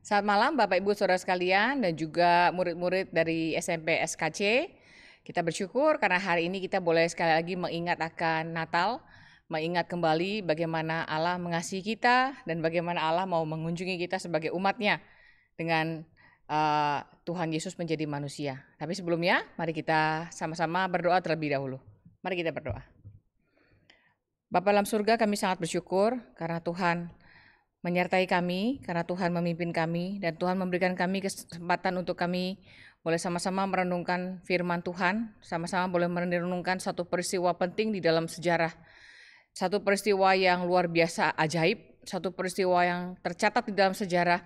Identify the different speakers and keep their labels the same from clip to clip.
Speaker 1: Selamat malam Bapak Ibu Saudara sekalian dan juga murid-murid dari SMP SKC. Kita bersyukur karena hari ini kita boleh sekali lagi mengingat akan Natal, mengingat kembali bagaimana Allah mengasihi kita dan bagaimana Allah mau mengunjungi kita sebagai umatnya dengan Tuhan Yesus menjadi manusia. Tapi sebelumnya mari kita sama-sama berdoa terlebih dahulu. Mari kita berdoa. Bapa dalam surga, kami sangat bersyukur karena Tuhan menyertai kami, karena Tuhan memimpin kami, dan Tuhan memberikan kami kesempatan untuk kami boleh sama-sama merenungkan firman Tuhan, sama-sama boleh merenungkan satu peristiwa penting di dalam sejarah, satu peristiwa yang luar biasa ajaib, satu peristiwa yang tercatat di dalam sejarah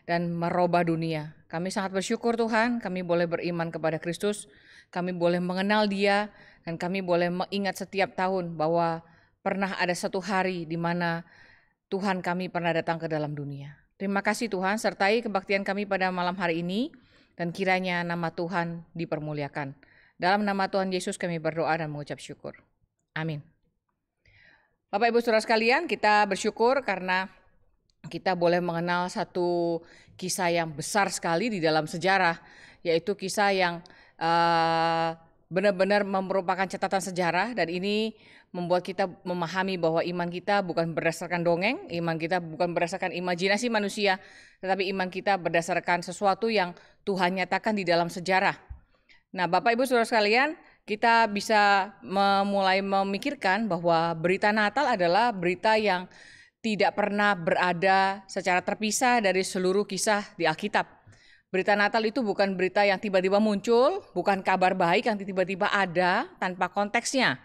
Speaker 1: dan merubah dunia. Kami sangat bersyukur Tuhan, kami boleh beriman kepada Kristus, kami boleh mengenal Dia, dan kami boleh mengingat setiap tahun bahwa pernah ada satu hari di mana Tuhan kami pernah datang ke dalam dunia. Terima kasih Tuhan, sertai kebaktian kami pada malam hari ini, dan kiranya nama Tuhan dipermuliakan. Dalam nama Tuhan Yesus kami berdoa dan mengucap syukur. Amin. Bapak Ibu Saudara sekalian, kita bersyukur karena kita boleh mengenal satu kisah yang besar sekali di dalam sejarah, yaitu kisah yang benar-benar merupakan catatan sejarah, dan ini membuat kita memahami bahwa iman kita bukan berdasarkan dongeng, iman kita bukan berdasarkan imajinasi manusia, tetapi iman kita berdasarkan sesuatu yang Tuhan nyatakan di dalam sejarah. Nah, Bapak Ibu Saudara sekalian, kita bisa mulai memikirkan bahwa berita Natal adalah berita yang tidak pernah berada secara terpisah dari seluruh kisah di Alkitab. Berita Natal itu bukan berita yang tiba-tiba muncul, bukan kabar baik yang tiba-tiba ada tanpa konteksnya.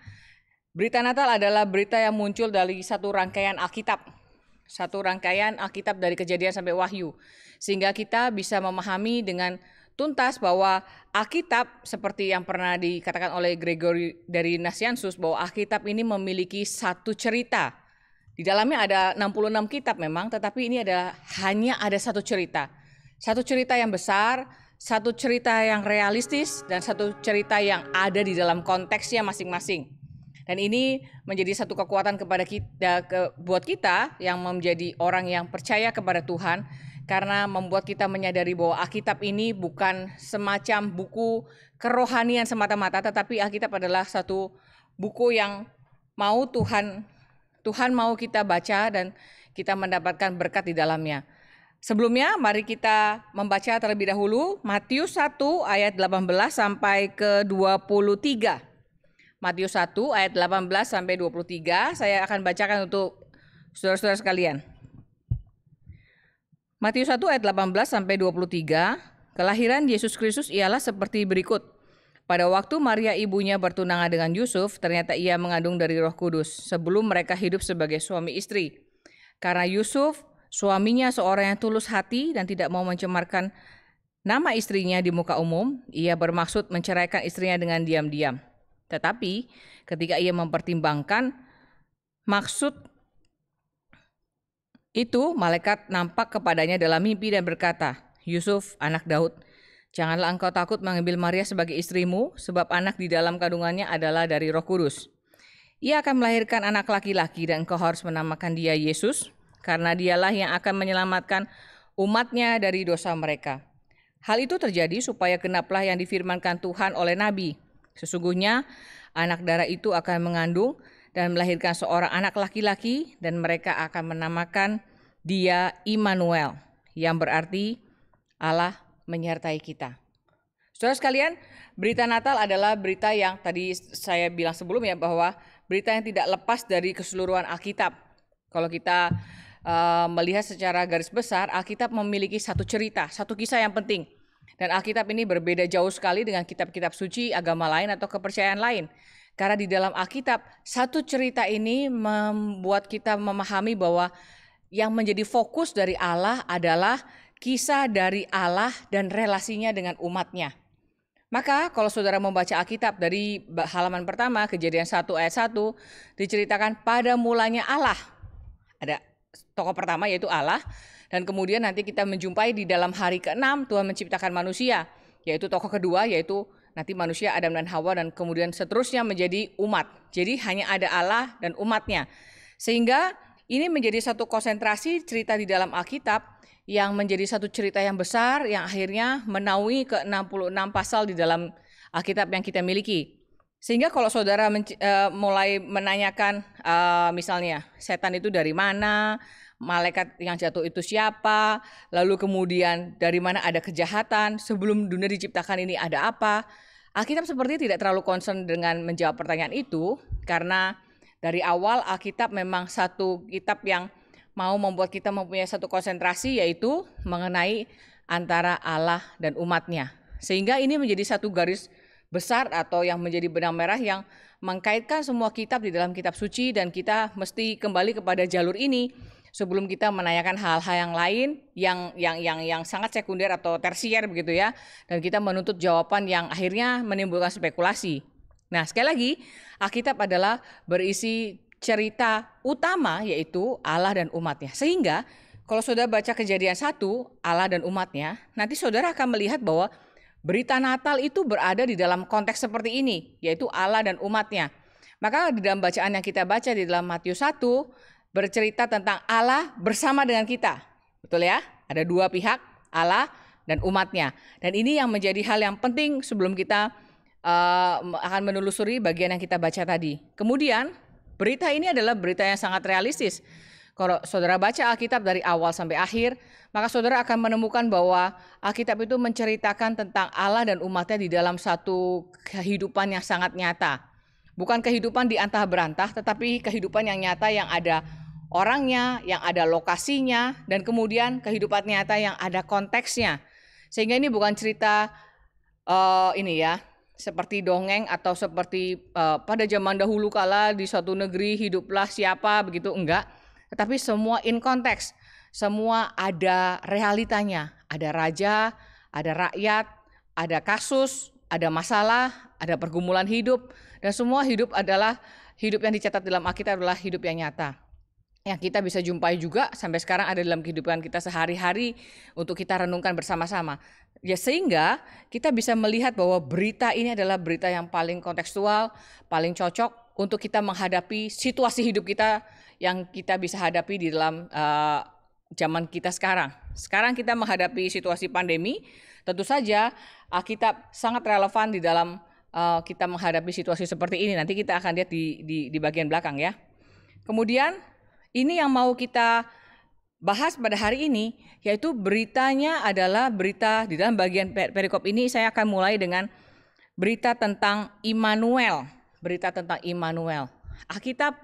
Speaker 1: Berita Natal adalah berita yang muncul dari satu rangkaian Alkitab. Satu rangkaian Alkitab dari Kejadian sampai Wahyu. Sehingga kita bisa memahami dengan tuntas bahwa Alkitab seperti yang pernah dikatakan oleh Gregory dari Nazianzus, bahwa Alkitab ini memiliki satu cerita. Di dalamnya ada 66 kitab memang, tetapi ini hanya ada satu cerita. Satu cerita yang besar, satu cerita yang realistis, dan satu cerita yang ada di dalam konteksnya masing-masing. Dan ini menjadi satu kekuatan kepada kita, buat kita yang menjadi orang yang percaya kepada Tuhan, karena membuat kita menyadari bahwa Alkitab ini bukan semacam buku kerohanian semata-mata, tetapi Alkitab adalah satu buku yang mau Tuhan mau kita baca dan kita mendapatkan berkat di dalamnya. Sebelumnya mari kita membaca terlebih dahulu Matius 1 ayat 18 sampai ke 23. Matius 1 ayat 18 sampai 23, saya akan bacakan untuk saudara-saudara sekalian. Matius 1 ayat 18 sampai 23, kelahiran Yesus Kristus ialah seperti berikut. Pada waktu Maria ibunya bertunangan dengan Yusuf, ternyata ia mengandung dari Roh Kudus sebelum mereka hidup sebagai suami istri. Karena Yusuf, suaminya seorang yang tulus hati dan tidak mau mencemarkan nama istrinya di muka umum, ia bermaksud menceraikan istrinya dengan diam-diam. Tetapi ketika ia mempertimbangkan maksud itu, malaikat nampak kepadanya dalam mimpi dan berkata, Yusuf, anak Daud, janganlah engkau takut mengambil Maria sebagai istrimu, sebab anak di dalam kandungannya adalah dari Roh Kudus. Ia akan melahirkan anak laki-laki dan engkau harus menamakan dia Yesus, karena dialah yang akan menyelamatkan umatnya dari dosa mereka. Hal itu terjadi supaya genaplah yang difirmankan Tuhan oleh Nabi. Sesungguhnya anak darah itu akan mengandung dan melahirkan seorang anak laki-laki, dan mereka akan menamakan dia Immanuel, yang berarti Allah menyertai kita. Saudara sekalian, berita Natal adalah berita yang tadi saya bilang sebelumnya, bahwa berita yang tidak lepas dari keseluruhan Alkitab. Kalau kita melihat secara garis besar, Alkitab memiliki satu cerita, satu kisah yang penting. Dan Alkitab ini berbeda jauh sekali dengan kitab-kitab suci agama lain atau kepercayaan lain. Karena di dalam Alkitab, satu cerita ini membuat kita memahami bahwa yang menjadi fokus dari Allah adalah kisah dari Allah dan relasinya dengan umatnya. Maka kalau saudara membaca Alkitab dari halaman pertama, Kejadian 1 ayat 1, diceritakan pada mulanya Allah. Ada tokoh pertama yaitu Allah. Dan kemudian nanti kita menjumpai di dalam hari ke-6 Tuhan menciptakan manusia, yaitu tokoh kedua, yaitu nanti manusia Adam dan Hawa, dan kemudian seterusnya menjadi umat. Jadi hanya ada Allah dan umatnya. Sehingga ini menjadi satu konsentrasi cerita di dalam Alkitab yang menjadi satu cerita yang besar yang akhirnya menaungi ke 66 pasal di dalam Alkitab yang kita miliki. Sehingga kalau saudara mulai menanyakan misalnya setan itu dari mana, malaikat yang jatuh itu siapa, lalu kemudian dari mana ada kejahatan, sebelum dunia diciptakan ini ada apa, Alkitab seperti tidak terlalu concern dengan menjawab pertanyaan itu, karena dari awal Alkitab memang satu kitab yang mau membuat kita mempunyai satu konsentrasi, yaitu mengenai antara Allah dan umatnya. Sehingga ini menjadi satu garis besar atau yang menjadi benang merah yang mengkaitkan semua kitab di dalam kitab suci, dan kita mesti kembali kepada jalur ini sebelum kita menanyakan hal-hal yang lain yang sangat sekunder atau tersier begitu ya, dan kita menuntut jawaban yang akhirnya menimbulkan spekulasi. Nah, sekali lagi, Alkitab adalah berisi cerita utama, yaitu Allah dan umatnya. Sehingga kalau saudara baca Kejadian 1, Allah dan umatnya, nanti saudara akan melihat bahwa berita Natal itu berada di dalam konteks seperti ini, yaitu Allah dan umatnya. Maka di dalam bacaan yang kita baca di dalam Matius 1, bercerita tentang Allah bersama dengan kita. Betul ya? Ada dua pihak, Allah dan umatnya. Dan ini yang menjadi hal yang penting sebelum kita akan menelusuri bagian yang kita baca tadi. Kemudian, berita ini adalah berita yang sangat realistis. Kalau saudara baca Alkitab dari awal sampai akhir, maka saudara akan menemukan bahwa Alkitab itu menceritakan tentang Allah dan umatnya di dalam satu kehidupan yang sangat nyata. Bukan kehidupan di antah berantah, tetapi kehidupan yang nyata yang ada orangnya, yang ada lokasinya, dan kemudian kehidupan nyata yang ada konteksnya. Sehingga ini bukan cerita seperti dongeng atau seperti pada zaman dahulu kala di suatu negeri hiduplah siapa begitu, enggak. Tetapi semua in konteks, semua ada realitanya, ada raja, ada rakyat, ada kasus, ada masalah, ada pergumulan hidup, dan semua hidup yang dicatat dalam Alkitab adalah hidup yang nyata. Yang kita bisa jumpai juga sampai sekarang ada dalam kehidupan kita sehari-hari untuk kita renungkan bersama-sama. Ya, sehingga kita bisa melihat bahwa berita ini adalah berita yang paling kontekstual, paling cocok untuk kita menghadapi situasi hidup kita yang kita bisa hadapi di dalam zaman kita sekarang. Sekarang kita menghadapi situasi pandemi, tentu saja Alkitab sangat relevan di dalam kita menghadapi situasi seperti ini. Nanti kita akan lihat di bagian belakang ya. Kemudian ini yang mau kita bahas pada hari ini, yaitu beritanya adalah berita di dalam bagian perikop ini. Saya akan mulai dengan berita tentang Immanuel. Berita tentang Immanuel. Alkitab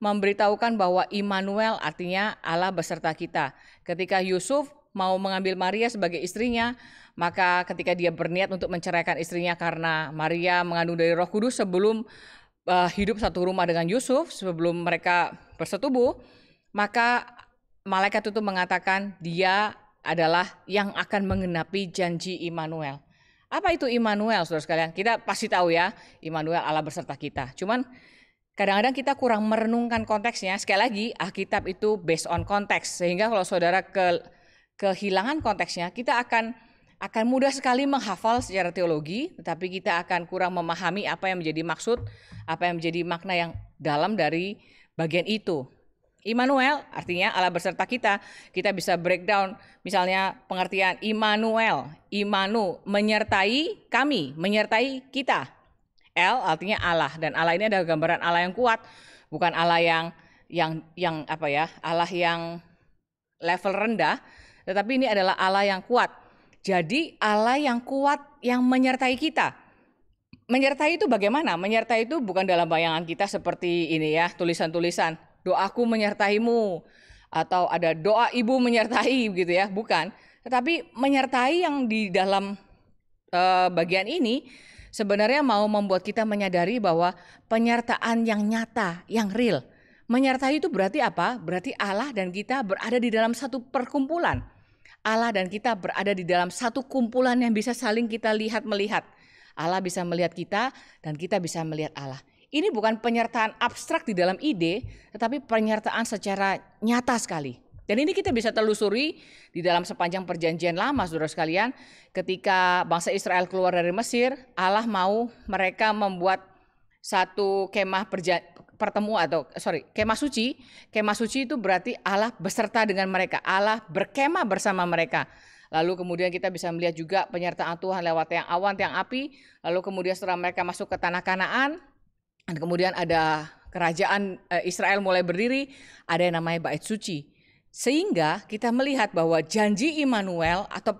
Speaker 1: memberitahukan bahwa Immanuel artinya Allah beserta kita. Ketika Yusuf mau mengambil Maria sebagai istrinya, maka ketika dia berniat untuk menceraikan istrinya karena Maria mengandung dari Roh Kudus sebelum hidup satu rumah dengan Yusuf, sebelum mereka bersetubuh, maka malaikat itu mengatakan dia adalah yang akan menggenapi janji Immanuel. Apa itu Immanuel, saudara sekalian? Kita pasti tahu ya, Immanuel Allah beserta kita. Cuman kadang-kadang kita kurang merenungkan konteksnya. Sekali lagi, Alkitab itu based on konteks. Sehingga kalau saudara kehilangan konteksnya, kita akan mudah sekali menghafal secara teologi, tetapi kita akan kurang memahami apa yang menjadi maksud, apa yang menjadi makna yang dalam dari bagian itu. Immanuel artinya Allah beserta kita. Kita bisa breakdown misalnya pengertian Immanuel. Immanu menyertai kami, menyertai kita. El artinya Allah, dan Allah ini adalah gambaran Allah yang kuat, bukan Allah yang Allah yang level rendah, tetapi ini adalah Allah yang kuat. Jadi Allah yang kuat yang menyertai kita. Menyertai itu bagaimana? Menyertai itu bukan dalam bayangan kita seperti ini ya, tulisan-tulisan, doaku menyertaimu, atau ada doa ibu menyertai gitu ya, bukan. Tetapi menyertai yang di dalam bagian ini sebenarnya mau membuat kita menyadari bahwa penyertaan yang nyata, yang real. Menyertai itu berarti apa? Berarti Allah dan kita berada di dalam satu perkumpulan. Allah dan kita berada di dalam satu kumpulan yang bisa saling kita lihat melihat. Allah bisa melihat kita dan kita bisa melihat Allah. Ini bukan penyertaan abstrak di dalam ide, tetapi penyertaan secara nyata sekali. Dan ini kita bisa telusuri di dalam sepanjang perjanjian lama, saudara sekalian. Ketika bangsa Israel keluar dari Mesir, Allah mau mereka membuat satu kemah pertemuan kemah suci. Kemah suci itu berarti Allah beserta dengan mereka, Allah berkemah bersama mereka. Lalu kemudian kita bisa melihat juga penyertaan Tuhan lewat tiang awan, tiang api. Lalu kemudian setelah mereka masuk ke tanah Kanaan, dan kemudian ada kerajaan Israel mulai berdiri, ada yang namanya bait suci. Sehingga kita melihat bahwa janji Immanuel atau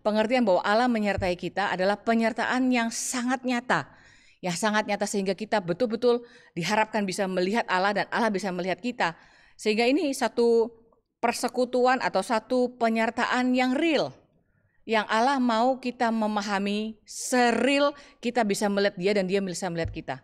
Speaker 1: pengertian bahwa Allah menyertai kita adalah penyertaan yang sangat nyata. Yang sangat nyata sehingga kita betul-betul diharapkan bisa melihat Allah dan Allah bisa melihat kita. Sehingga ini satu persekutuan atau satu penyertaan yang real. Yang Allah mau kita memahami seril kita bisa melihat dia dan dia bisa melihat kita.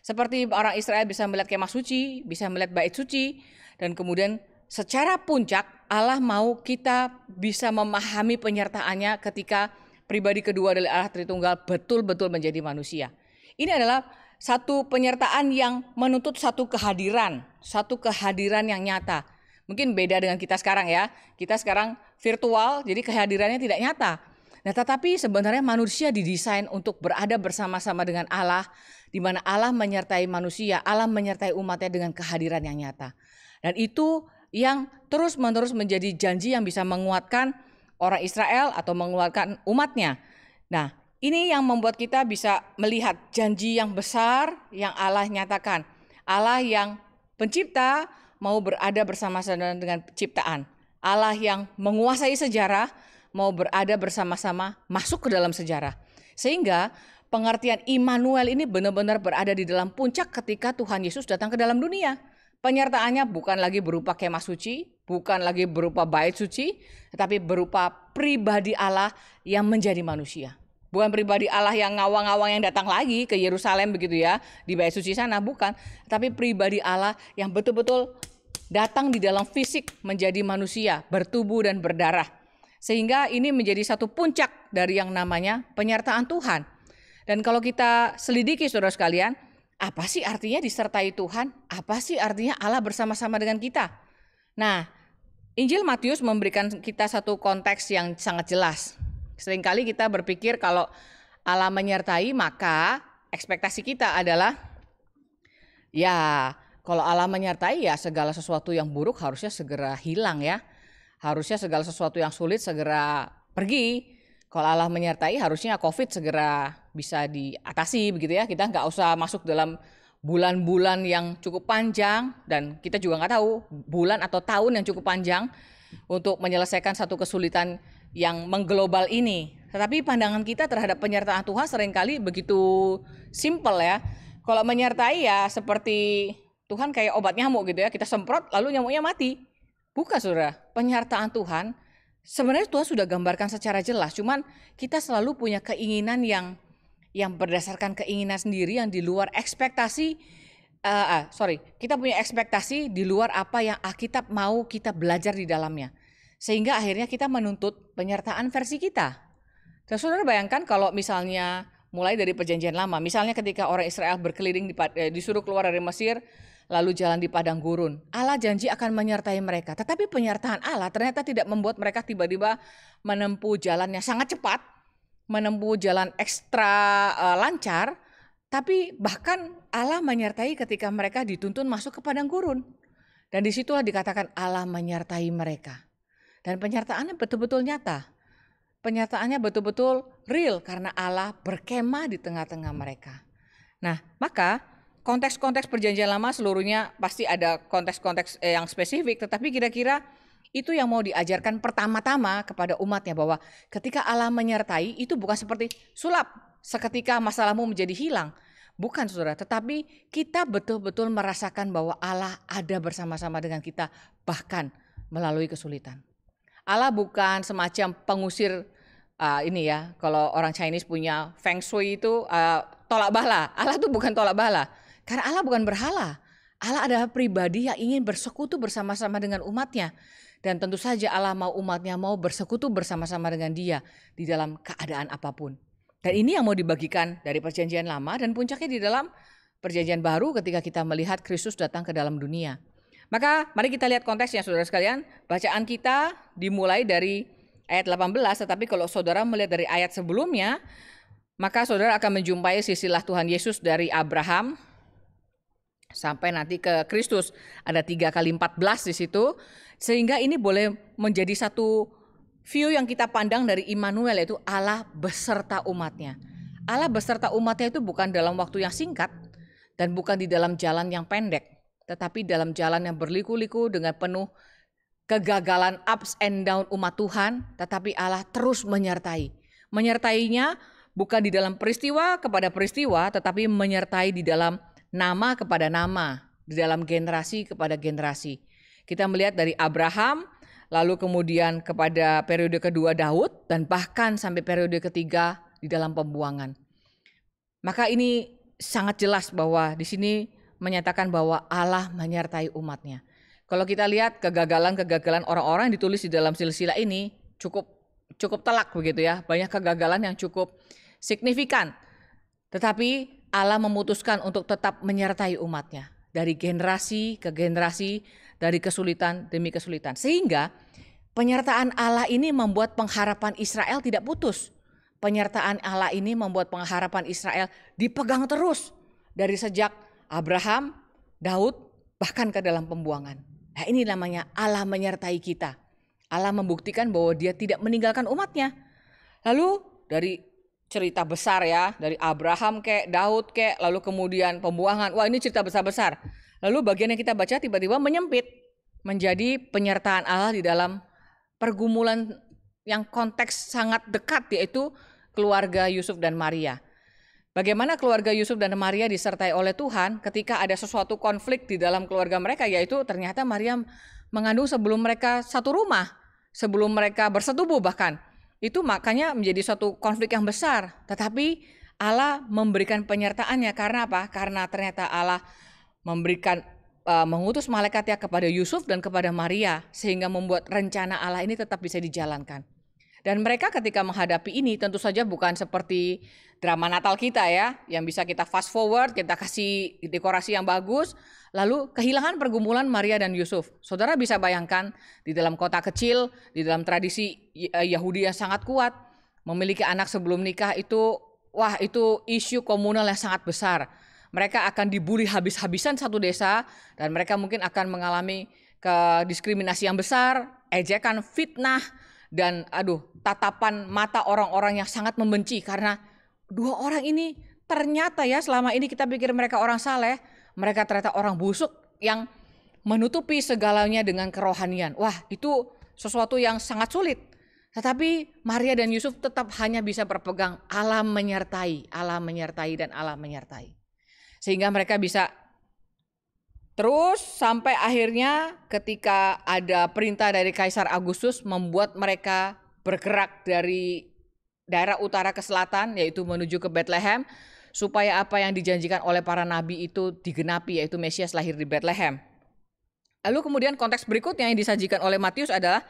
Speaker 1: Seperti orang Israel bisa melihat kemah suci, bisa melihat bait suci, dan kemudian secara puncak Allah mau kita bisa memahami penyertaannya ketika pribadi kedua dari Allah Tritunggal betul-betul menjadi manusia. Ini adalah satu penyertaan yang menuntut satu kehadiran yang nyata. Mungkin beda dengan kita sekarang ya. Kita sekarang virtual, jadi kehadirannya tidak nyata. Nah, tetapi sebenarnya manusia didesain untuk berada bersama-sama dengan Allah, di mana Allah menyertai manusia, Allah menyertai umatnya dengan kehadiran yang nyata. Dan itu yang terus-menerus menjadi janji yang bisa menguatkan orang Israel atau menguatkan umatnya. Nah, ini yang membuat kita bisa melihat janji yang besar yang Allah nyatakan. Allah yang pencipta mau berada bersama-sama dengan ciptaan. Allah yang menguasai sejarah mau berada bersama-sama masuk ke dalam sejarah. Sehingga pengertian Immanuel ini benar-benar berada di dalam puncak ketika Tuhan Yesus datang ke dalam dunia. Penyertaannya bukan lagi berupa kemah suci, bukan lagi berupa bait suci, tetapi berupa pribadi Allah yang menjadi manusia. Bukan pribadi Allah yang ngawang-ngawang yang datang lagi ke Yerusalem begitu ya, di bait suci sana, bukan. Tapi pribadi Allah yang betul-betul datang di dalam fisik menjadi manusia, bertubuh dan berdarah. Sehingga ini menjadi satu puncak dari yang namanya penyertaan Tuhan. Dan kalau kita selidiki saudara sekalian, apa sih artinya disertai Tuhan? Apa sih artinya Allah bersama-sama dengan kita? Nah, Injil Matius memberikan kita satu konteks yang sangat jelas. Seringkali kita berpikir kalau Allah menyertai maka ekspektasi kita adalah ya kalau Allah menyertai ya segala sesuatu yang buruk harusnya segera hilang ya. Harusnya segala sesuatu yang sulit segera pergi. Kalau Allah menyertai harusnya COVID segera bisa diatasi begitu ya. Kita nggak usah masuk dalam bulan-bulan yang cukup panjang dan kita juga nggak tahu bulan atau tahun yang cukup panjang untuk menyelesaikan satu kesulitan yang mengglobal ini. Tetapi pandangan kita terhadap penyertaan Tuhan seringkali begitu simple ya. Kalau menyertai ya seperti Tuhan kayak obat nyamuk gitu ya. Kita semprot lalu nyamuknya mati. Bukan saudara, penyertaan Tuhan sebenarnya Tuhan sudah gambarkan secara jelas. Cuman kita selalu punya keinginan yang berdasarkan keinginan sendiri yang di luar ekspektasi. Kita punya ekspektasi di luar apa yang Alkitab mau kita belajar di dalamnya. Sehingga akhirnya kita menuntut penyertaan versi kita. Dan saudara bayangkan kalau misalnya mulai dari perjanjian lama. Misalnya ketika orang Israel berkeliling disuruh keluar dari Mesir. Lalu jalan di padang gurun. Allah janji akan menyertai mereka. Tetapi penyertaan Allah ternyata tidak membuat mereka tiba-tiba menempuh jalan yang sangat cepat. Menempuh jalan ekstra lancar. Tapi bahkan Allah menyertai ketika mereka dituntun masuk ke padang gurun. Dan disitulah dikatakan Allah menyertai mereka. Dan penyertaannya betul-betul nyata. Penyertaannya betul-betul real karena Allah berkemah di tengah-tengah mereka. Nah, maka konteks-konteks perjanjian lama seluruhnya pasti ada konteks-konteks yang spesifik. Tetapi kira-kira itu yang mau diajarkan pertama-tama kepada umatnya bahwa ketika Allah menyertai itu bukan seperti sulap. Seketika masalahmu menjadi hilang. Bukan saudara, tetapi kita betul-betul merasakan bahwa Allah ada bersama-sama dengan kita bahkan melalui kesulitan. Allah bukan semacam pengusir ini ya, kalau orang Chinese punya Feng Shui itu tolak bala. Allah itu bukan tolak bala. Karena Allah bukan berhala. Allah adalah pribadi yang ingin bersekutu bersama-sama dengan umatnya. Dan tentu saja Allah mau umatnya mau bersekutu bersama-sama dengan dia di dalam keadaan apapun. Dan ini yang mau dibagikan dari perjanjian lama dan puncaknya di dalam perjanjian baru ketika kita melihat Kristus datang ke dalam dunia. Maka mari kita lihat konteksnya saudara sekalian. Bacaan kita dimulai dari ayat 18, tetapi kalau saudara melihat dari ayat sebelumnya, maka saudara akan menjumpai silsilah Tuhan Yesus dari Abraham sampai nanti ke Kristus. Ada 3 kali 14 di situ. Sehingga ini boleh menjadi satu view yang kita pandang dari Immanuel, yaitu Allah beserta umatnya. Allah beserta umatnya itu bukan dalam waktu yang singkat dan bukan di dalam jalan yang pendek, tetapi dalam jalan yang berliku-liku dengan penuh kegagalan, ups and down umat Tuhan, tetapi Allah terus menyertai. Menyertainya bukan di dalam peristiwa kepada peristiwa, tetapi menyertai di dalam nama kepada nama, di dalam generasi kepada generasi. Kita melihat dari Abraham, lalu kemudian kepada periode kedua Daud, dan bahkan sampai periode ketiga di dalam pembuangan. Maka ini sangat jelas bahwa di sini menyatakan bahwa Allah menyertai umatnya. Kalau kita lihat kegagalan-kegagalan orang-orang yang ditulis di dalam silsilah ini cukup telak begitu ya. Banyak kegagalan yang cukup signifikan. Tetapi Allah memutuskan untuk tetap menyertai umatnya. Dari generasi ke generasi, dari kesulitan demi kesulitan. Sehingga penyertaan Allah ini membuat pengharapan Israel tidak putus. Penyertaan Allah ini membuat pengharapan Israel dipegang terus dari sejak Abraham, Daud, bahkan ke dalam pembuangan. Nah, ini namanya Allah menyertai kita. Allah membuktikan bahwa Dia tidak meninggalkan umatnya. Lalu dari cerita besar ya, dari Abraham kek, Daud kek, lalu kemudian pembuangan. Wah, ini cerita besar-besar. Lalu bagian yang kita baca tiba-tiba menyempit menjadi penyertaan Allah di dalam pergumulan yang konteks sangat dekat, yaitu keluarga Yusuf dan Maria. Bagaimana keluarga Yusuf dan Maria disertai oleh Tuhan ketika ada sesuatu konflik di dalam keluarga mereka, yaitu ternyata Maria mengandung sebelum mereka satu rumah, sebelum mereka bersetubuh bahkan. Itu makanya menjadi suatu konflik yang besar. Tetapi Allah memberikan penyertaannya karena apa? Karena ternyata Allah memberikan mengutus malaikatnya kepada Yusuf dan kepada Maria, sehingga membuat rencana Allah ini tetap bisa dijalankan. Dan mereka ketika menghadapi ini tentu saja bukan seperti drama Natal kita ya, yang bisa kita fast forward, kita kasih dekorasi yang bagus, lalu kehilangan pergumulan Maria dan Yusuf. Saudara bisa bayangkan di dalam kota kecil, di dalam tradisi Yahudi yang sangat kuat, memiliki anak sebelum nikah itu, wah itu isu komunal yang sangat besar. Mereka akan dibully habis-habisan satu desa, dan mereka mungkin akan mengalami diskriminasi yang besar, ejekan, fitnah, dan tatapan mata orang-orang yang sangat membenci karena dua orang ini ternyata ya selama ini kita pikir mereka orang saleh, mereka ternyata orang busuk yang menutupi segalanya dengan kerohanian. Wah, itu sesuatu yang sangat sulit. Tetapi Maria dan Yusuf tetap hanya bisa berpegang Allah menyertai dan Allah menyertai. Sehingga mereka bisa terus sampai akhirnya ketika ada perintah dari Kaisar Agustus membuat mereka bergerak dari daerah utara ke selatan, yaitu menuju ke Bethlehem, supaya apa yang dijanjikan oleh para nabi itu digenapi, yaitu Mesias lahir di Bethlehem. Lalu kemudian konteks berikutnya yang disajikan oleh Matius adalah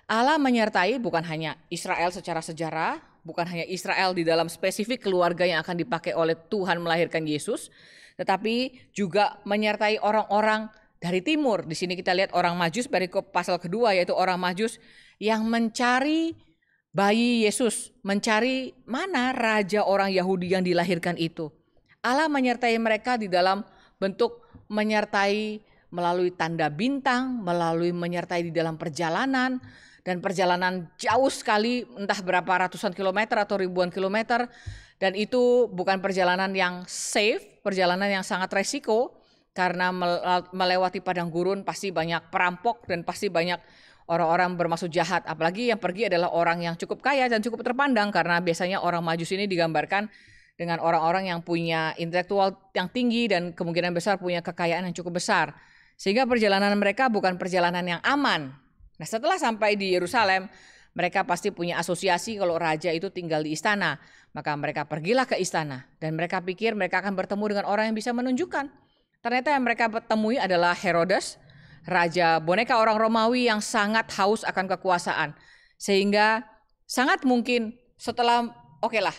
Speaker 1: Allah menyertai bukan hanya Israel secara sejarah, bukan hanya Israel di dalam spesifik keluarga yang akan dipakai oleh Tuhan melahirkan Yesus, tetapi juga menyertai orang-orang dari timur. Di sini kita lihat orang Majus, perikop pasal kedua, yaitu orang Majus yang mencari bayi Yesus, mencari mana raja orang Yahudi yang dilahirkan itu. Allah menyertai mereka di dalam bentuk menyertai melalui tanda bintang, melalui menyertai di dalam perjalanan, dan perjalanan jauh sekali, entah berapa ratusan kilometer atau ribuan kilometer. Dan itu bukan perjalanan yang safe, perjalanan yang sangat resiko, karena melewati padang gurun pasti banyak perampok dan pasti banyak orang-orang bermaksud jahat. Apalagi yang pergi adalah orang yang cukup kaya dan cukup terpandang, karena biasanya orang Majus ini digambarkan dengan orang-orang yang punya intelektual yang tinggi dan kemungkinan besar punya kekayaan yang cukup besar. Sehingga perjalanan mereka bukan perjalanan yang aman. Nah, setelah sampai di Yerusalem, mereka pasti punya asosiasi kalau raja itu tinggal di istana. Maka mereka pergilah ke istana dan mereka pikir mereka akan bertemu dengan orang yang bisa menunjukkan. Ternyata yang mereka temui adalah Herodes, raja boneka orang Romawi yang sangat haus akan kekuasaan. Sehingga sangat mungkin setelah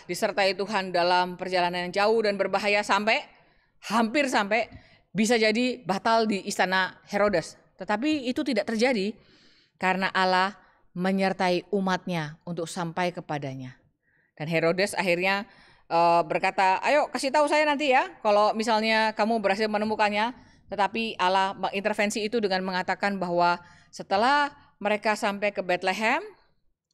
Speaker 1: disertai Tuhan dalam perjalanan yang jauh dan berbahaya hampir sampai bisa jadi batal di istana Herodes. Tetapi itu tidak terjadi karena Allah menyertai umatnya untuk sampai kepadanya. Dan Herodes akhirnya berkata, ayo kasih tahu saya nanti ya kalau misalnya kamu berhasil menemukannya. Tetapi Allah mengintervensi itu dengan mengatakan bahwa setelah mereka sampai ke Bethlehem,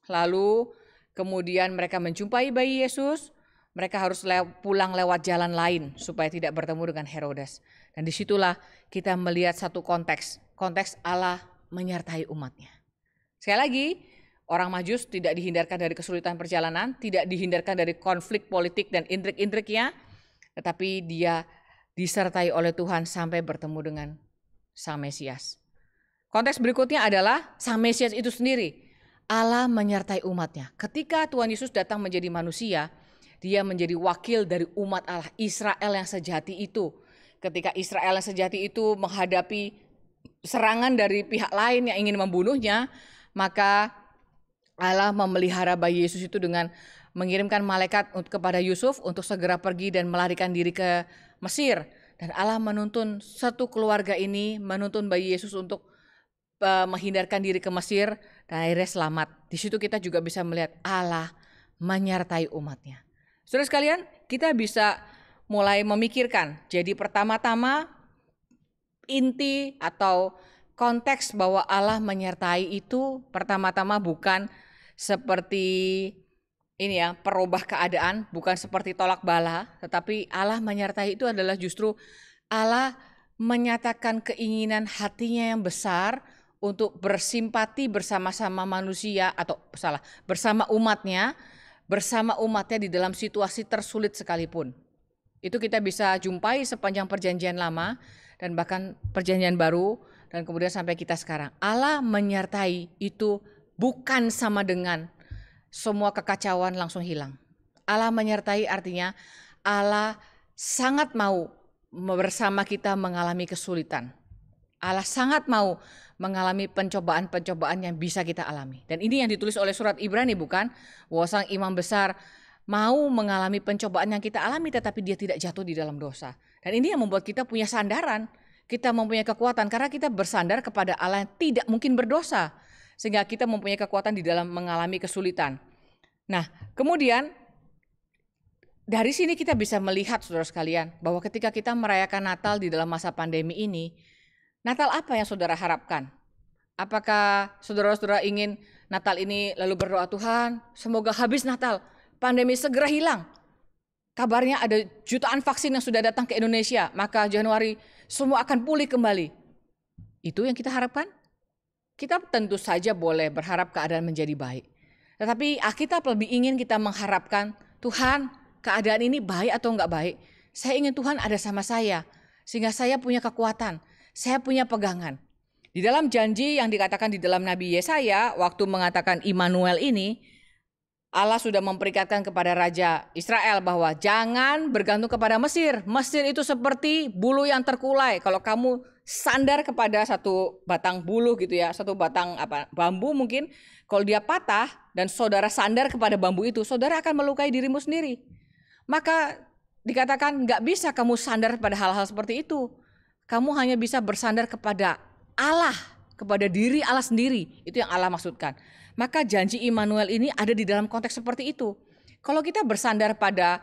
Speaker 1: lalu kemudian mereka menjumpai bayi Yesus, mereka harus pulang lewat jalan lain supaya tidak bertemu dengan Herodes. Dan disitulah kita melihat satu konteks Allah menyertai umatnya. Sekali lagi, orang Majus tidak dihindarkan dari kesulitan perjalanan, tidak dihindarkan dari konflik politik dan intrik-intriknya, tetapi dia disertai oleh Tuhan sampai bertemu dengan Sang Mesias. Konteks berikutnya adalah Sang Mesias itu sendiri. Allah menyertai umatnya. Ketika Tuhan Yesus datang menjadi manusia, dia menjadi wakil dari umat Allah, Israel yang sejati itu. Ketika Israel yang sejati itu menghadapi serangan dari pihak lain yang ingin membunuhnya, maka Allah memelihara bayi Yesus itu dengan mengirimkan malaikat kepada Yusuf untuk segera pergi dan melarikan diri ke Mesir. Dan Allah menuntun satu keluarga ini, menuntun bayi Yesus untuk menghindarkan diri ke Mesir dan akhirnya selamat. Di situ kita juga bisa melihat Allah menyertai umatnya. Saudara sekalian, kita bisa mulai memikirkan. Jadi pertama-tama inti atau konteks bahwa Allah menyertai itu pertama-tama bukan seperti ini ya, perubah keadaan, bukan seperti tolak bala, tetapi Allah menyertai itu adalah justru Allah menyatakan keinginan hatinya yang besar untuk bersimpati bersama-sama manusia bersama umatnya di dalam situasi tersulit sekalipun. Itu kita bisa jumpai sepanjang perjanjian lama dan bahkan perjanjian baru dan kemudian sampai kita sekarang. Allah menyertai itu bukan sama dengan semua kekacauan langsung hilang. Allah menyertai artinya Allah sangat mau bersama kita mengalami kesulitan. Allah sangat mau mengalami pencobaan-pencobaan yang bisa kita alami. Dan ini yang ditulis oleh surat Ibrani bukan? Bahwa sang imam besar mau mengalami pencobaan yang kita alami tetapi dia tidak jatuh di dalam dosa. Dan ini yang membuat kita punya sandaran. Kita mempunyai kekuatan karena kita bersandar kepada Allah yang tidak mungkin berdosa. Sehingga kita mempunyai kekuatan di dalam mengalami kesulitan. Nah, kemudian dari sini kita bisa melihat saudara sekalian bahwa ketika kita merayakan Natal di dalam masa pandemi ini, Natal apa yang saudara harapkan? Apakah saudara-saudara ingin Natal ini lalu berdoa, Tuhan semoga habis Natal, pandemi segera hilang. Kabarnya ada jutaan vaksin yang sudah datang ke Indonesia, maka Januari semua akan pulih kembali. Itu yang kita harapkan? Kita tentu saja boleh berharap keadaan menjadi baik. Tetapi Alkitab lebih ingin kita mengharapkan, Tuhan keadaan ini baik atau enggak baik. Saya ingin Tuhan ada sama saya, sehingga saya punya kekuatan, saya punya pegangan. Di dalam janji yang dikatakan di dalam Nabi Yesaya, waktu mengatakan Immanuel ini, Allah sudah memperikatkan kepada Raja Israel bahwa jangan bergantung kepada Mesir. Mesir itu seperti bulu yang terkulai. Kalau kamu sandar kepada satu batang bulu gitu ya, satu batang bambu mungkin, kalau dia patah dan saudara sandar kepada bambu itu, saudara akan melukai dirimu sendiri. Maka dikatakan nggak bisa kamu sandar pada hal-hal seperti itu. Kamu hanya bisa bersandar kepada Allah, kepada diri Allah sendiri. Itu yang Allah maksudkan. Maka janji Immanuel ini ada di dalam konteks seperti itu. Kalau kita bersandar pada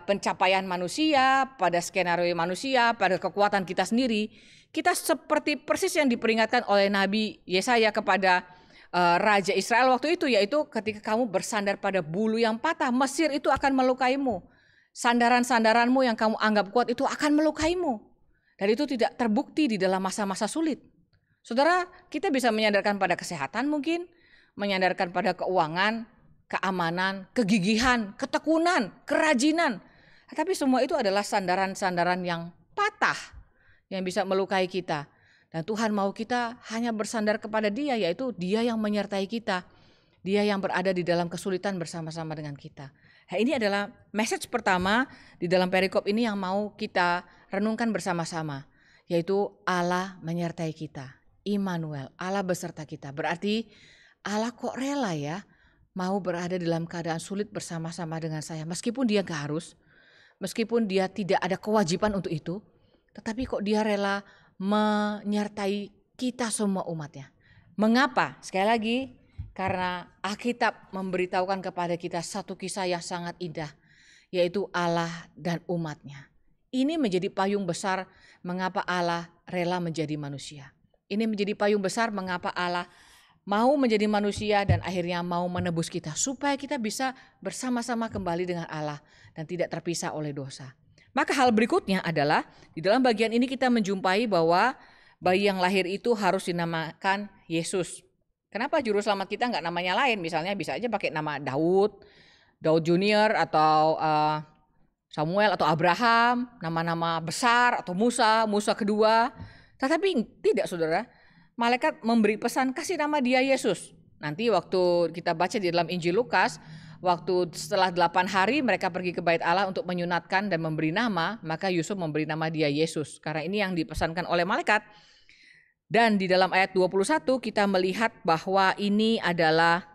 Speaker 1: pencapaian manusia, pada skenario manusia, pada kekuatan kita sendiri, kita seperti persis yang diperingatkan oleh Nabi Yesaya kepada Raja Israel waktu itu, yaitu ketika kamu bersandar pada bulu yang patah, Mesir itu akan melukaimu. Sandaran-sandaranmu yang kamu anggap kuat itu akan melukaimu. Dan itu tidak terbukti di dalam masa-masa sulit. Saudara, kita bisa menyandarkan pada kesehatan mungkin, menyandarkan pada keuangan, keamanan, kegigihan, ketekunan, kerajinan. Tapi semua itu adalah sandaran-sandaran yang patah, yang bisa melukai kita. Dan Tuhan mau kita hanya bersandar kepada Dia, yaitu Dia yang menyertai kita. Dia yang berada di dalam kesulitan bersama-sama dengan kita. Nah, ini adalah message pertama di dalam perikop ini yang mau kita renungkan bersama-sama, yaitu Allah menyertai kita. Immanuel, Allah beserta kita. Berarti Allah kok rela ya mau berada dalam keadaan sulit bersama-sama dengan saya. Meskipun dia gak harus, meskipun dia tidak ada kewajiban untuk itu, tetapi kok dia rela menyertai kita semua umatnya. Mengapa? Sekali lagi, karena Alkitab memberitahukan kepada kita satu kisah yang sangat indah, yaitu Allah dan umatnya. Ini menjadi payung besar mengapa Allah rela menjadi manusia. Ini menjadi payung besar mengapa Allah mau menjadi manusia dan akhirnya mau menebus kita supaya kita bisa bersama-sama kembali dengan Allah dan tidak terpisah oleh dosa. Maka hal berikutnya adalah di dalam bagian ini kita menjumpai bahwa bayi yang lahir itu harus dinamakan Yesus. Kenapa juru selamat kita nggak namanya lain? Misalnya bisa aja pakai nama Daud Junior atau Samuel atau Abraham, nama-nama besar atau Musa kedua. Tetapi tidak saudara, malaikat memberi pesan kasih nama dia Yesus. Nanti waktu kita baca di dalam Injil Lukas, waktu setelah 8 hari mereka pergi ke bait Allah untuk menyunatkan dan memberi nama, maka Yusuf memberi nama dia Yesus. Karena ini yang dipesankan oleh malaikat. Dan di dalam ayat 21 kita melihat bahwa ini adalah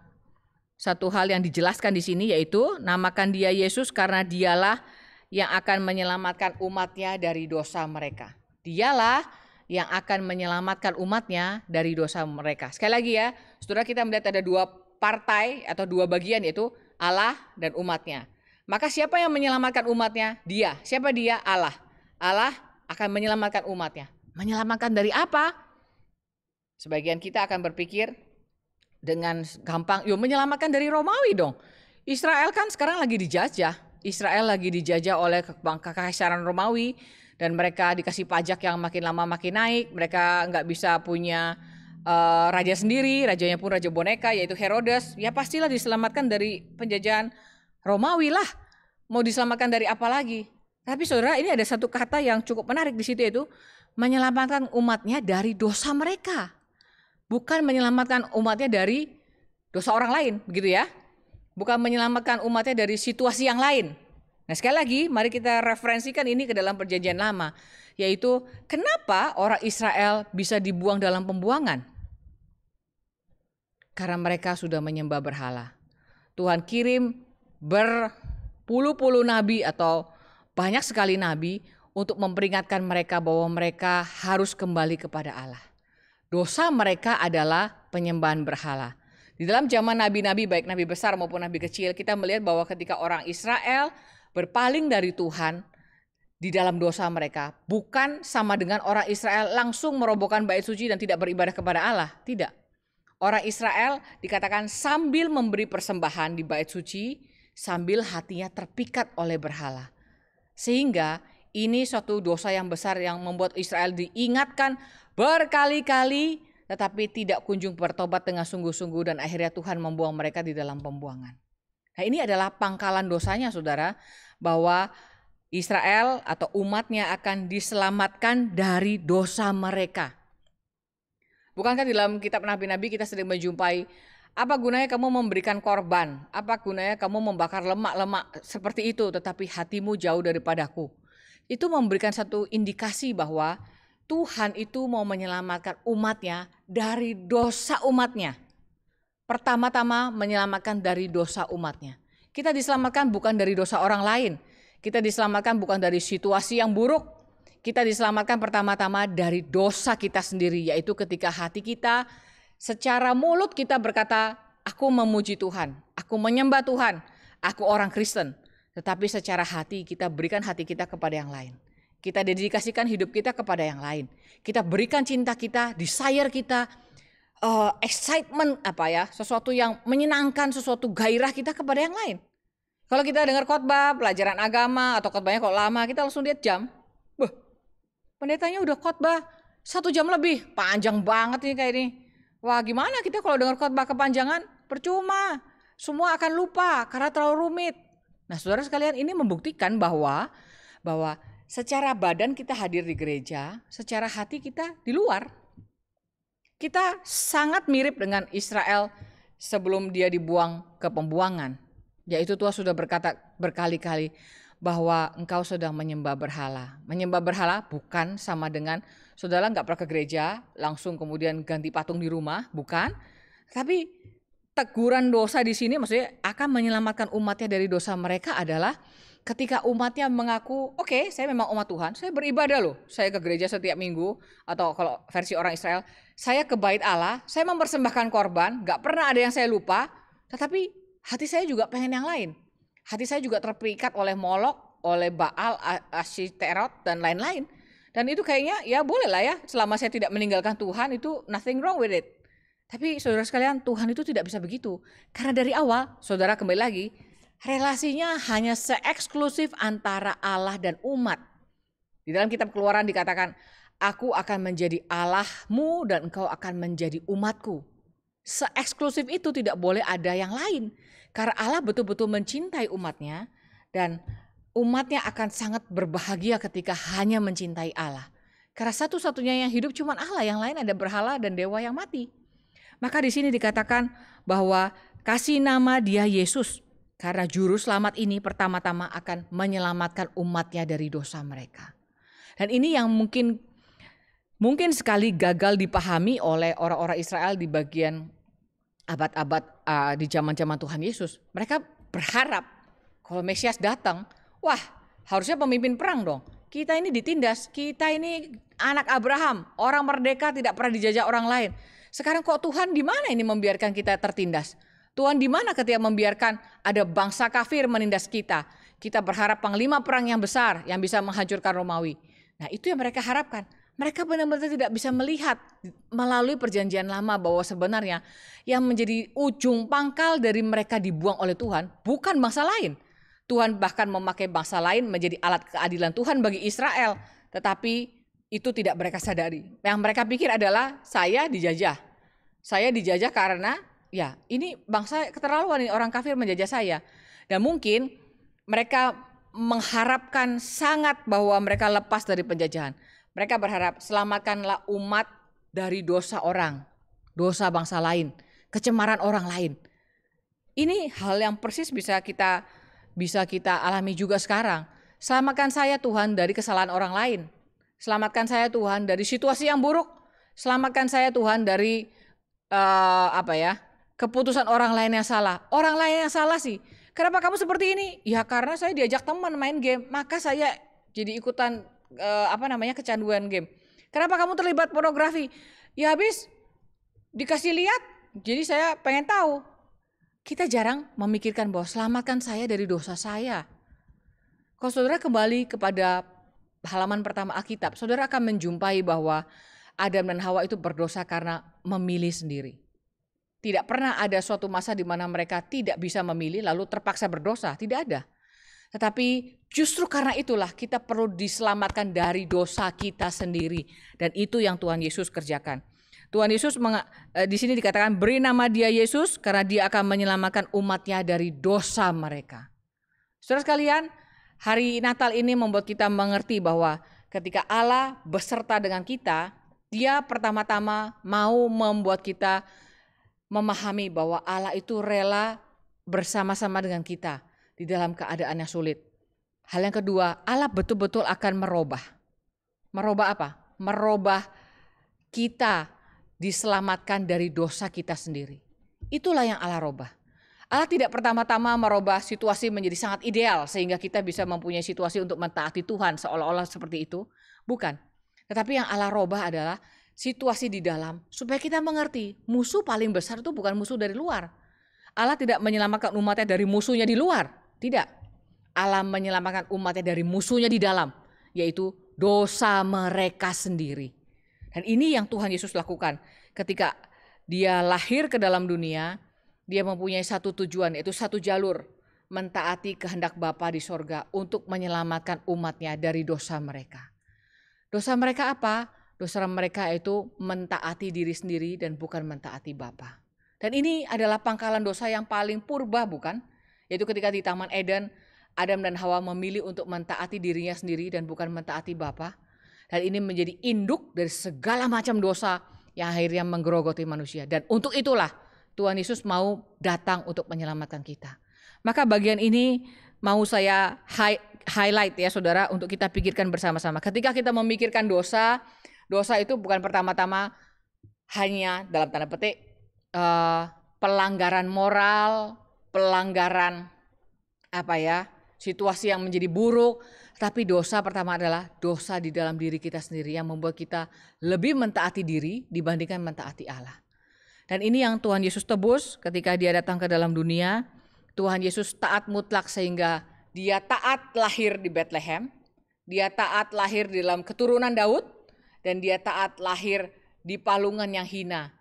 Speaker 1: satu hal yang dijelaskan di sini, yaitu namakan dia Yesus karena dialah yang akan menyelamatkan umatnya dari dosa mereka. Dialah yang akan menyelamatkan umatnya dari dosa mereka. Sekali lagi ya, saudara, kita melihat ada dua partai atau dua bagian, yaitu Allah dan umatnya. Maka siapa yang menyelamatkan umatnya? Dia. Siapa dia? Allah. Allah akan menyelamatkan umatnya. Menyelamatkan dari apa? Sebagian kita akan berpikir dengan gampang, menyelamatkan dari Romawi dong. Israel kan sekarang lagi dijajah. Israel lagi dijajah oleh kekaisaran Romawi dan mereka dikasih pajak yang makin lama makin naik. Mereka nggak bisa punya raja sendiri, rajanya pun raja boneka yaitu Herodes. Ya pastilah diselamatkan dari penjajahan Romawi lah. Mau diselamatkan dari apa lagi? Tapi saudara, ini ada satu kata yang cukup menarik di situ, yaitu menyelamatkan umatnya dari dosa mereka. Bukan menyelamatkan umatnya dari dosa orang lain, begitu ya. Bukan menyelamatkan umatnya dari situasi yang lain. Nah, sekali lagi mari kita referensikan ini ke dalam perjanjian lama, yaitu kenapa orang Israel bisa dibuang dalam pembuangan? Karena mereka sudah menyembah berhala. Tuhan kirim berpuluh-puluh nabi atau banyak sekali nabi untuk memperingatkan mereka bahwa mereka harus kembali kepada Allah. Dosa mereka adalah penyembahan berhala. Di dalam zaman nabi-nabi, baik nabi besar maupun nabi kecil, kita melihat bahwa ketika orang Israel berpaling dari Tuhan di dalam dosa mereka, bukan sama dengan orang Israel langsung merobohkan bait suci dan tidak beribadah kepada Allah. Tidak. Orang Israel dikatakan sambil memberi persembahan di bait suci, sambil hatinya terpikat oleh berhala. Sehingga ini suatu dosa yang besar yang membuat Israel diingatkan berkali-kali, tetapi tidak kunjung bertobat dengan sungguh-sungguh dan akhirnya Tuhan membuang mereka di dalam pembuangan. Nah, ini adalah pangkalan dosanya saudara, bahwa Israel atau umatnya akan diselamatkan dari dosa mereka. Bukankah di dalam kitab nabi-nabi kita sering menjumpai, apa gunanya kamu memberikan korban, apa gunanya kamu membakar lemak-lemak seperti itu tetapi hatimu jauh daripadaku. Itu memberikan satu indikasi bahwa Tuhan itu mau menyelamatkan umatnya dari dosa umatnya. Pertama-tama menyelamatkan dari dosa umatnya. Kita diselamatkan bukan dari dosa orang lain. Kita diselamatkan bukan dari situasi yang buruk. Kita diselamatkan pertama-tama dari dosa kita sendiri, yaitu ketika hati kita secara mulut kita berkata, aku memuji Tuhan, aku menyembah Tuhan, aku orang Kristen. Tetapi secara hati kita berikan hati kita kepada yang lain. Kita dedikasikan hidup kita kepada yang lain. Kita berikan cinta kita, desire kita, excitement sesuatu yang menyenangkan, sesuatu gairah kita kepada yang lain. Kalau kita dengar khotbah, pelajaran agama atau khotbahnya kok lama, kita langsung lihat jam. Pendetanya udah khotbah 1 jam lebih, panjang banget ini kayak ini. Wah, gimana kita kalau dengar khotbah kepanjangan? Percuma, semua akan lupa karena terlalu rumit. Nah, saudara sekalian, ini membuktikan bahwa secara badan kita hadir di gereja, secara hati kita di luar. Kita sangat mirip dengan Israel sebelum dia dibuang ke pembuangan. Yaitu Tuhan sudah berkata berkali-kali bahwa engkau sedang menyembah berhala. Menyembah berhala bukan sama dengan saudara nggak pernah ke gereja, langsung kemudian ganti patung di rumah, bukan. Tapi teguran dosa di sini maksudnya akan menyelamatkan umatnya dari dosa mereka adalah ketika umatnya mengaku, oke, saya memang umat Tuhan, saya beribadah loh, saya ke gereja setiap minggu, atau kalau versi orang Israel, saya ke bait Allah, saya mempersembahkan korban, gak pernah ada yang saya lupa, tetapi hati saya juga pengen yang lain. Hati saya juga terpikat oleh Molok, oleh Baal, Ashtaroth, dan lain-lain. Dan itu kayaknya ya boleh lah ya, selama saya tidak meninggalkan Tuhan itu nothing wrong with it. Tapi saudara sekalian, Tuhan itu tidak bisa begitu. Karena dari awal, saudara kembali lagi, relasinya hanya se-eksklusif antara Allah dan umat. Di dalam kitab Keluaran dikatakan, aku akan menjadi Allahmu dan engkau akan menjadi umatku. Se-eksklusif itu tidak boleh ada yang lain. Karena Allah betul-betul mencintai umatnya dan umatnya akan sangat berbahagia ketika hanya mencintai Allah. Karena satu-satunya yang hidup cuma Allah, yang lain ada berhala dan dewa yang mati. Maka di sini dikatakan bahwa kasih nama Dia Yesus. Karena juru selamat ini pertama-tama akan menyelamatkan umatnya dari dosa mereka. Dan ini yang mungkin sekali gagal dipahami oleh orang-orang Israel di bagian abad-abad di zaman-zaman Tuhan Yesus. Mereka berharap kalau Mesias datang, wah harusnya pemimpin perang dong. Kita ini ditindas, kita ini anak Abraham, orang merdeka tidak pernah dijajah orang lain. Sekarang kok Tuhan di mana ini membiarkan kita tertindas? Tuhan di mana ketika membiarkan ada bangsa kafir menindas kita? Kita berharap panglima perang yang besar yang bisa menghancurkan Romawi. Nah itu yang mereka harapkan. Mereka benar-benar tidak bisa melihat melalui perjanjian lama bahwa sebenarnya yang menjadi ujung pangkal dari mereka dibuang oleh Tuhan bukan bangsa lain. Tuhan bahkan memakai bangsa lain menjadi alat keadilan Tuhan bagi Israel. Tetapi itu tidak mereka sadari. Yang mereka pikir adalah saya dijajah. Saya dijajah karena ya ini bangsa keterlaluan, ini orang kafir menjajah saya. Dan mungkin mereka mengharapkan sangat bahwa mereka lepas dari penjajahan. Mereka berharap selamatkanlah umat dari dosa orang, dosa bangsa lain, kecemaran orang lain. Ini hal yang persis bisa kita alami juga sekarang. Selamatkan saya Tuhan dari kesalahan orang lain. Selamatkan saya Tuhan dari situasi yang buruk. Selamatkan saya Tuhan dari keputusan orang lain yang salah. Orang lain yang salah sih. Kenapa kamu seperti ini? Ya karena saya diajak teman main game, maka saya jadi ikutan kecanduan game. Kenapa kamu terlibat pornografi? Ya habis dikasih lihat, jadi saya pengen tahu. Kita jarang memikirkan bahwa selamatkan saya dari dosa saya. Kalau saudara kembali kepada halaman pertama Alkitab, saudara akan menjumpai bahwa Adam dan Hawa itu berdosa karena memilih sendiri. Tidak pernah ada suatu masa di mana mereka tidak bisa memilih lalu terpaksa berdosa, tidak ada. Tetapi justru karena itulah kita perlu diselamatkan dari dosa kita sendiri. Dan itu yang Tuhan Yesus kerjakan. Tuhan Yesus di sini dikatakan beri nama Dia Yesus karena Dia akan menyelamatkan umatnya dari dosa mereka. Saudara sekalian, hari Natal ini membuat kita mengerti bahwa ketika Allah beserta dengan kita, Dia pertama-tama mau membuat kita memahami bahwa Allah itu rela bersama-sama dengan kita di dalam keadaan yang sulit. Hal yang kedua, Allah betul-betul akan merubah. Merubah apa? Merubah kita diselamatkan dari dosa kita sendiri. Itulah yang Allah rubah. Allah tidak pertama-tama merubah situasi menjadi sangat ideal sehingga kita bisa mempunyai situasi untuk mentaati Tuhan seolah-olah seperti itu. Bukan. Tetapi yang Allah rubah adalah situasi di dalam supaya kita mengerti musuh paling besar itu bukan musuh dari luar. Allah tidak menyelamatkan umatnya dari musuhnya di luar. Tidak. Allah menyelamatkan umatnya dari musuhnya di dalam, yaitu dosa mereka sendiri. Dan ini yang Tuhan Yesus lakukan. Ketika Dia lahir ke dalam dunia, Dia mempunyai satu tujuan, yaitu satu jalur. Mentaati kehendak Bapa di sorga untuk menyelamatkan umatnya dari dosa mereka. Dosa mereka apa? Dosa mereka itu mentaati diri sendiri dan bukan mentaati Bapa. Dan ini adalah pangkalan dosa yang paling purba, bukan? Yaitu ketika di Taman Eden, Adam dan Hawa memilih untuk mentaati dirinya sendiri dan bukan mentaati Bapa. Dan ini menjadi induk dari segala macam dosa yang akhirnya menggerogoti manusia. Dan untuk itulah Tuhan Yesus mau datang untuk menyelamatkan kita. Maka bagian ini mau saya highlight ya saudara untuk kita pikirkan bersama-sama. Ketika kita memikirkan dosa, dosa itu bukan pertama-tama hanya dalam tanda petik pelanggaran moral, pelanggaran situasi yang menjadi buruk, tapi dosa pertama adalah dosa di dalam diri kita sendiri yang membuat kita lebih mentaati diri dibandingkan mentaati Allah. Dan ini yang Tuhan Yesus tebus ketika Dia datang ke dalam dunia. Tuhan Yesus taat mutlak sehingga dia taat lahir di Bethlehem, dia taat lahir di dalam keturunan Daud, dan dia taat lahir di palungan yang hina.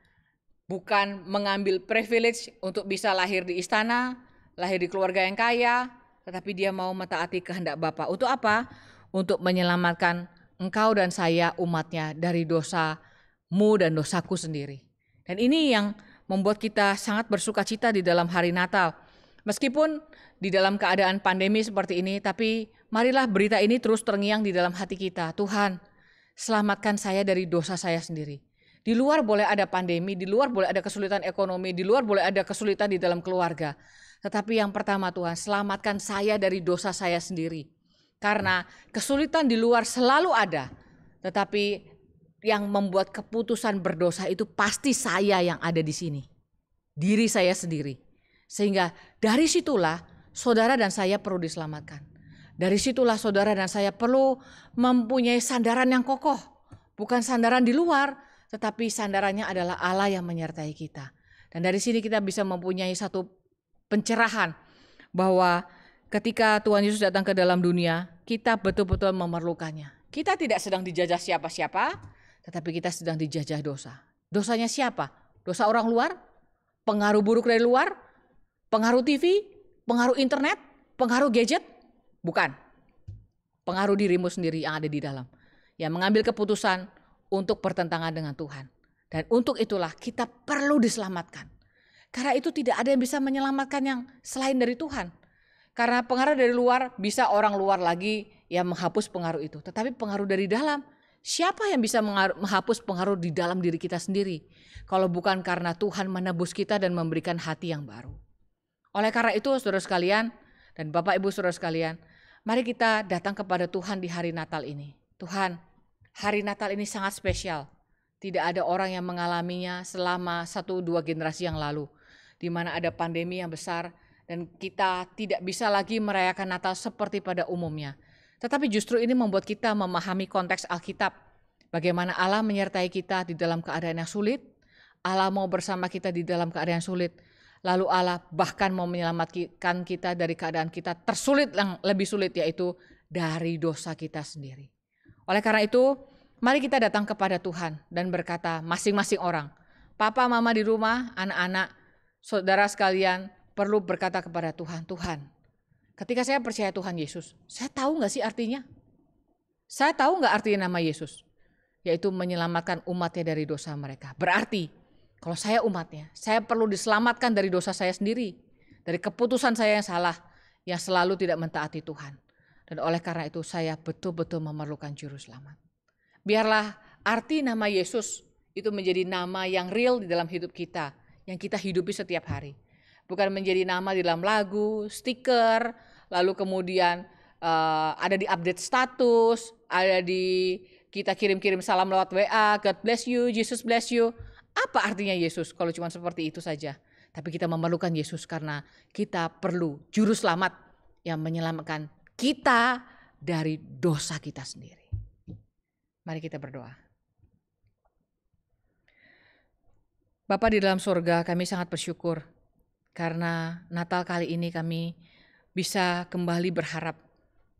Speaker 1: Bukan mengambil privilege untuk bisa lahir di istana, lahir di keluarga yang kaya, tetapi dia mau mentaati kehendak Bapa. Untuk apa? Untuk menyelamatkan engkau dan saya umatnya dari dosamu dan dosaku sendiri. Dan ini yang membuat kita sangat bersukacita di dalam hari Natal. Meskipun di dalam keadaan pandemi seperti ini, tapi marilah berita ini terus terngiang di dalam hati kita. Tuhan, selamatkan saya dari dosa saya sendiri. Di luar boleh ada pandemi, di luar boleh ada kesulitan ekonomi, di luar boleh ada kesulitan di dalam keluarga. Tetapi yang pertama Tuhan, selamatkan saya dari dosa saya sendiri. Karena kesulitan di luar selalu ada, tetapi yang membuat keputusan berdosa itu pasti saya yang ada di sini. Diri saya sendiri. Sehingga dari situlah saudara dan saya perlu diselamatkan. Dari situlah saudara dan saya perlu mempunyai sandaran yang kokoh. Bukan sandaran di luar, tetapi sandarannya adalah Allah yang menyertai kita. Dan dari sini kita bisa mempunyai satu pencerahan bahwa ketika Tuhan Yesus datang ke dalam dunia, kita betul-betul memerlukannya. Kita tidak sedang dijajah siapa-siapa, tetapi kita sedang dijajah dosa. Dosanya siapa? Dosa orang luar? Pengaruh buruk dari luar? Pengaruh TV? Pengaruh internet? Pengaruh gadget? Bukan. Pengaruh dirimu sendiri yang ada di dalam. Yang mengambil keputusan untuk bertentangan dengan Tuhan. Dan untuk itulah kita perlu diselamatkan. Karena itu tidak ada yang bisa menyelamatkan yang selain dari Tuhan. Karena pengaruh dari luar bisa orang luar lagi yang menghapus pengaruh itu. Tetapi pengaruh dari dalam, siapa yang bisa menghapus pengaruh di dalam diri kita sendiri? Kalau bukan karena Tuhan menebus kita dan memberikan hati yang baru. Oleh karena itu saudara sekalian dan Bapak Ibu saudara sekalian, mari kita datang kepada Tuhan di hari Natal ini. Tuhan, hari Natal ini sangat spesial. Tidak ada orang yang mengalaminya selama 1-2 generasi yang lalu. Di mana ada pandemi yang besar dan kita tidak bisa lagi merayakan Natal seperti pada umumnya. Tetapi justru ini membuat kita memahami konteks Alkitab. Bagaimana Allah menyertai kita di dalam keadaan yang sulit. Allah mau bersama kita di dalam keadaan yang sulit. Lalu Allah bahkan mau menyelamatkan kita dari keadaan kita tersulit yang lebih sulit, yaitu dari dosa kita sendiri. Oleh karena itu, mari kita datang kepada Tuhan dan berkata masing-masing orang, papa, mama di rumah, anak-anak, saudara sekalian perlu berkata kepada Tuhan, Tuhan, ketika saya percaya Tuhan Yesus, saya tahu gak sih artinya? Saya tahu gak artinya nama Yesus? Yaitu menyelamatkan umatnya dari dosa mereka. Berarti kalau saya umatnya, saya perlu diselamatkan dari dosa saya sendiri. Dari keputusan saya yang salah, yang selalu tidak mentaati Tuhan. Dan oleh karena itu saya betul-betul memerlukan juru selamat. Biarlah arti nama Yesus itu menjadi nama yang real di dalam hidup kita. Yang kita hidupi setiap hari. Bukan menjadi nama di dalam lagu, stiker, lalu kemudian ada di update status, ada di kita kirim-kirim salam lewat WA, God bless you, Jesus bless you. Apa artinya Yesus kalau cuma seperti itu saja? Tapi kita memerlukan Yesus karena kita perlu juru selamat yang menyelamatkan kita dari dosa kita sendiri. Mari kita berdoa. Bapa di dalam surga, kami sangat bersyukur karena Natal kali ini kami bisa kembali berharap.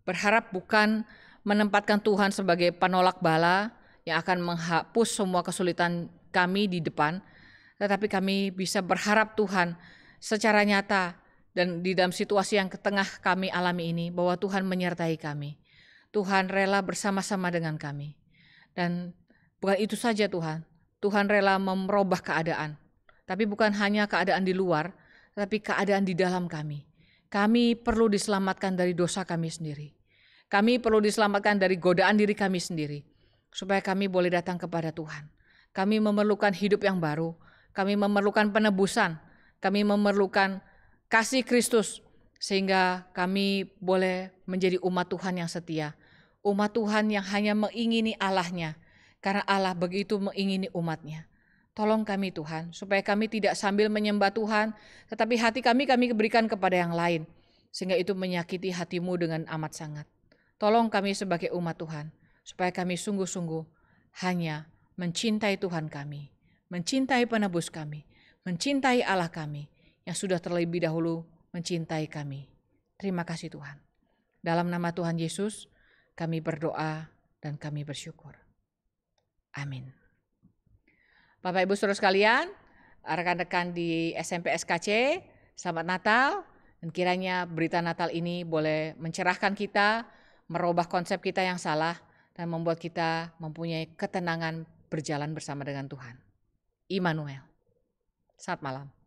Speaker 1: Berharap bukan menempatkan Tuhan sebagai penolak bala yang akan menghapus semua kesulitan kami di depan, tetapi kami bisa berharap Tuhan secara nyata dan di dalam situasi yang tengah kami alami ini, bahwa Tuhan menyertai kami. Tuhan rela bersama-sama dengan kami. Dan bukan itu saja Tuhan, Tuhan rela merubah keadaan. Tapi bukan hanya keadaan di luar, tetapi keadaan di dalam kami. Kami perlu diselamatkan dari dosa kami sendiri. Kami perlu diselamatkan dari godaan diri kami sendiri, supaya kami boleh datang kepada Tuhan. Kami memerlukan hidup yang baru, kami memerlukan penebusan, kami memerlukan kasih Kristus, sehingga kami boleh menjadi umat Tuhan yang setia. Umat Tuhan yang hanya mengingini Allahnya, karena Allah begitu mengingini umatnya. Tolong kami Tuhan, supaya kami tidak sambil menyembah Tuhan, tetapi hati kami berikan kepada yang lain, sehingga itu menyakiti hatimu dengan amat sangat. Tolong kami sebagai umat Tuhan, supaya kami sungguh-sungguh hanya mencintai Tuhan kami, mencintai penebus kami, mencintai Allah kami yang sudah terlebih dahulu mencintai kami. Terima kasih Tuhan. Dalam nama Tuhan Yesus, kami berdoa dan kami bersyukur. Amin. Bapak Ibu Saudara sekalian, rekan-rekan di SMP SKC, selamat Natal. Dan kiranya berita Natal ini boleh mencerahkan kita, merubah konsep kita yang salah, dan membuat kita mempunyai ketenangan berjalan bersama dengan Tuhan. Immanuel. Selamat malam.